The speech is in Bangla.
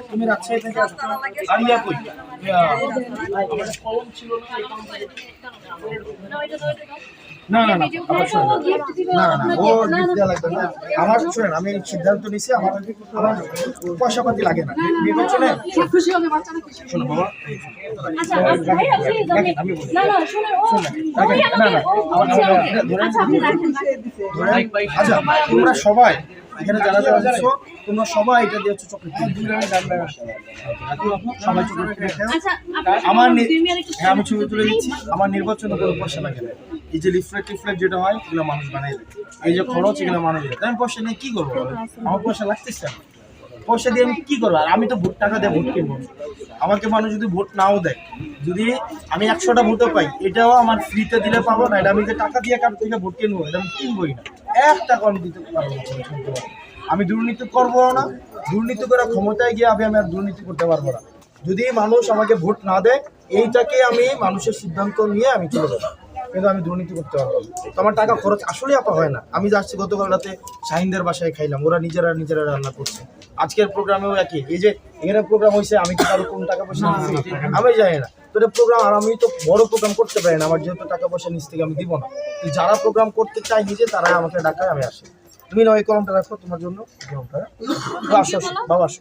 তুমি রাজশাহী থেকে আসছো আর ইয়া কই আমাদের কলম ছিল না না না আবার শোনেন না না না ও গিফট দেওয়া লাগবে না আমার শোনেন আমি সিদ্ধান্ত নিছি আমার পয়সা পাতি লাগে না নির্বাচনে খুশি হবে বাচ্চারা খুশি শোনো বাবা আচ্ছা ভাই আপনি আমি না না শুনুন ও না না আচ্ছা আপনি রাখেন আচ্ছা তোমরা সবাই এখানে যারা যারা আছো তোমরা সবাই এটা দিয়ে চকলেট সবাই চকলেট খাও আমার আমি ছবি তুলে দিচ্ছি আমার নির্বাচনে কোনো পয়সা লাগে না এই যে লিফলেট যেটা হয় এগুলো মানুষ বানাই দেয় এই যে খরচ এগুলো মানুষ দেয় আমি পয়সা নিয়ে কি করবো আমার পয়সা লাগতেছে না পয়সা দিয়ে আমি কি করবো আর আমি তো ভোট টাকা দিয়ে ভোট কিনবো আমাকে মানুষ যদি ভোট নাও দেয় যদি আমি 100টা ভোটও পাই এটাও আমার ফ্রিতে দিলে পাবো না এটা আমি যে টাকা দিয়ে কার থেকে ভোট কিনবো এটা আমি কিনবোই না 1 টাকা আমি দিতে পারবো আমি দুর্নীতি করবো না দুর্নীতি করে ক্ষমতায় গিয়ে আমি আর দুর্নীতি করতে পারবো না যদি মানুষ আমাকে ভোট না দেয় এইটাকে আমি মানুষের সিদ্ধান্ত নিয়ে আমি চলে যাবো কিন্তু আমি দুর্নীতি করতে পারবো তো আমার টাকা খরচ আসলেই আপা হয় না আমি যাচ্ছি গতকাল রাতে শাহিনদের বাসায় খাইলাম ওরা নিজেরা রান্না করছে আজকের প্রোগ্রামেও একই এই যে এখানে প্রোগ্রাম হয়েছে আমি কি কারো কোন টাকা পয়সা নিচ্ছি আমি জানি না তো এটা প্রোগ্রাম আর আমি তো বড় প্রোগ্রাম করতে পারি না আমার যেহেতু টাকা পয়সা নিচ থেকে আমি দিব না যারা প্রোগ্রাম করতে চাই নিজে তারা আমাকে ডাকায় আমি আসি তুমি না ওই কলমটা রাখো তোমার জন্য কলমটা আসো বাবা আসো